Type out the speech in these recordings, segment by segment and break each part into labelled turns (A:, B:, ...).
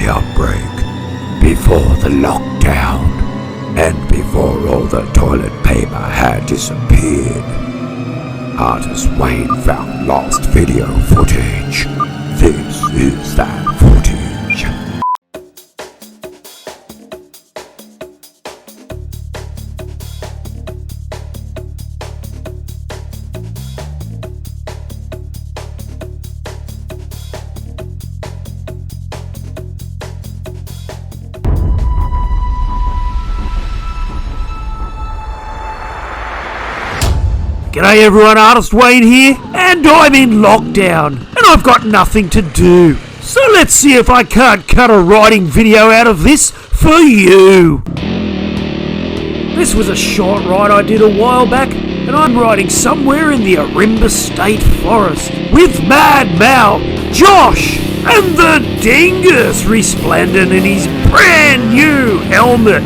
A: outbreak, before the lockdown, and before all the toilet paper had disappeared, artist Wayne found lost video footage. This is that footage.
B: G'day everyone, Artist Wayne here, and I'm in lockdown, and I've got nothing to do. So let's see if I can't cut a riding video out of this for you. This was a short ride I did a while back, and I'm riding somewhere in the Ourimbah State Forest with Mad Mal, Josh, and the Dingus resplendent in his brand new helmet.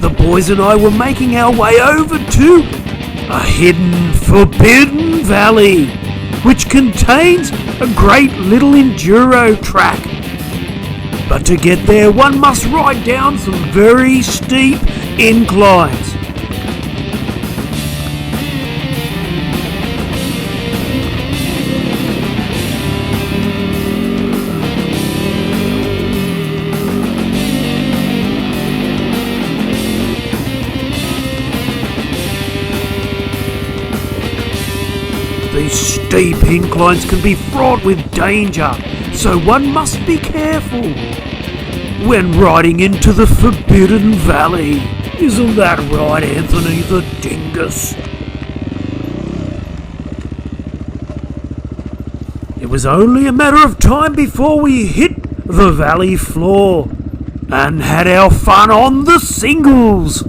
B: The boys and I were making our way over to a hidden, forbidden valley, which contains a great little enduro track. But to get there, one must ride down some very steep inclines. These steep inclines can be fraught with danger, so one must be careful when riding into the Forbidden Valley. Isn't that right, Anthony the Dingus? It was only a matter of time before we hit the valley floor and had our fun on the singles.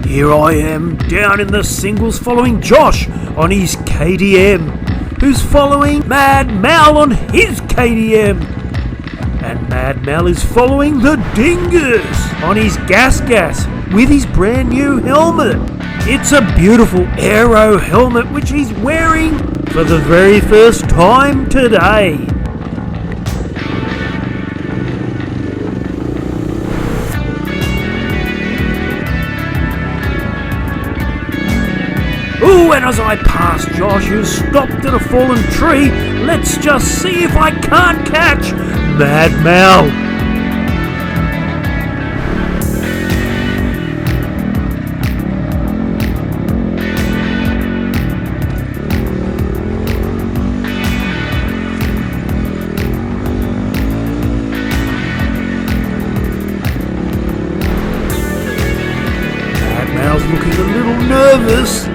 B: Here I am, down in the singles, following Josh on his KTM, who's following Mad Mal on his KTM. And Mad Mal is following the Dingus on his Gas with his brand new helmet. It's a beautiful aero helmet which he's wearing for the very first time today. Ooh, and as I pass Josh, who's stopped at a fallen tree, let's just see if I can't catch Mad Mal. Mad Mal's looking a little nervous.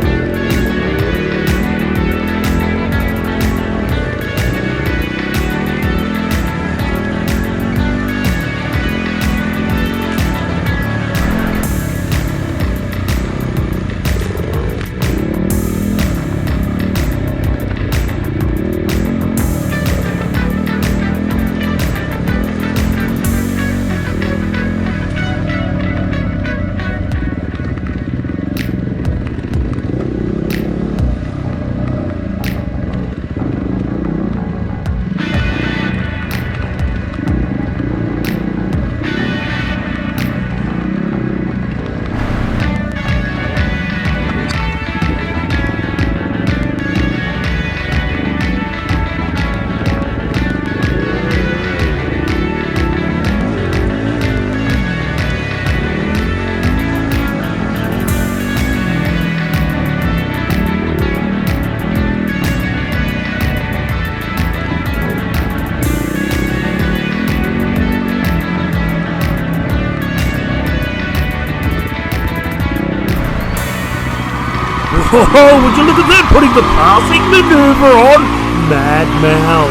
B: Oh, would you look at that, putting the passing maneuver on Mad Mal.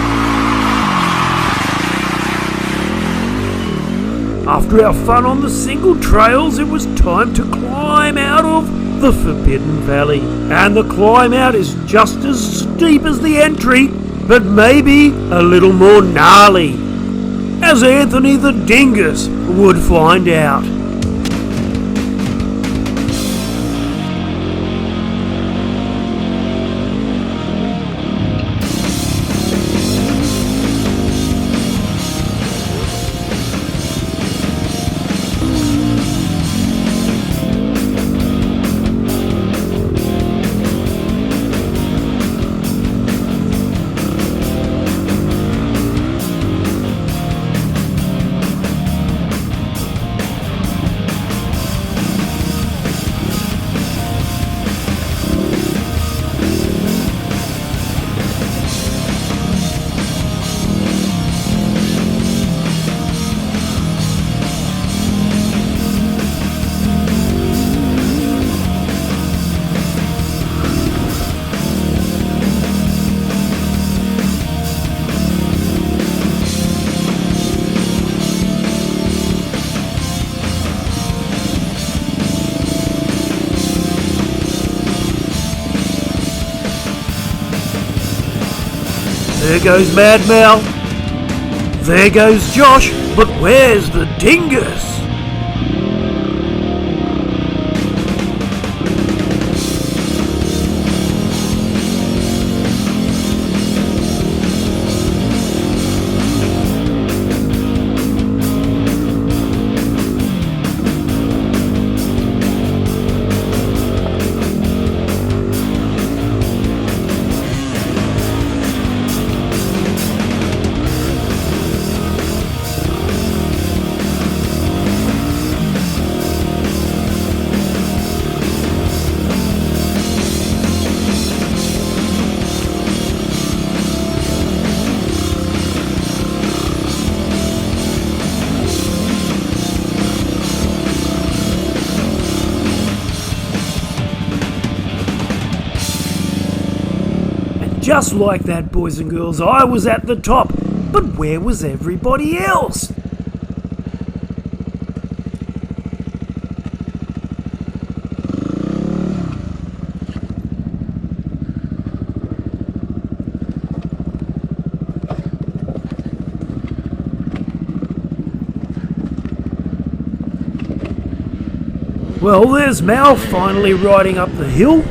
B: After our fun on the single trails, it was time to climb out of the Forbidden Valley. And the climb out is just as steep as the entry, but maybe a little more gnarly, as Anthony the Dingus would find out. There goes Mad Mal. There goes Josh. But where's the Dingus? Just like that, boys and girls, I was at the top, but where was everybody else? Well, there's Mal finally riding up the hill.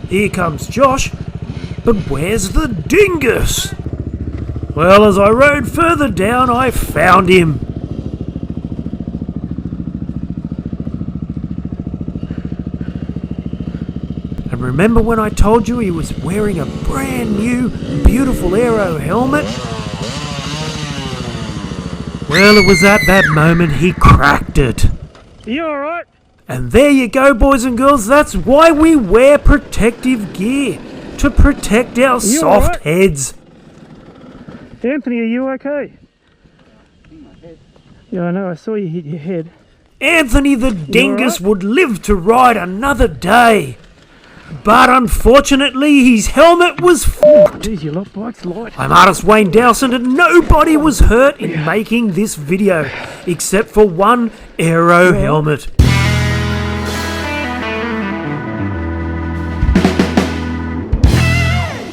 B: Here comes Josh, but where's the Dingus? Well, as I rode further down, I found him. And remember when I told you he was wearing a brand new, beautiful aero helmet? Well, it was at that moment he cracked it.
C: You alright?
B: And there you go, boys and girls, that's why we wear protective gear, to protect our soft heads.
C: Anthony, are you okay? Yeah, I know, I saw you hit your head.
B: Anthony the Dingus would live to ride another day. But unfortunately, his helmet was fucked.
C: Geez, your lot bike's light.
B: I'm artist Wayne Dowson, and nobody was hurt in making this video, except for one aero helmet.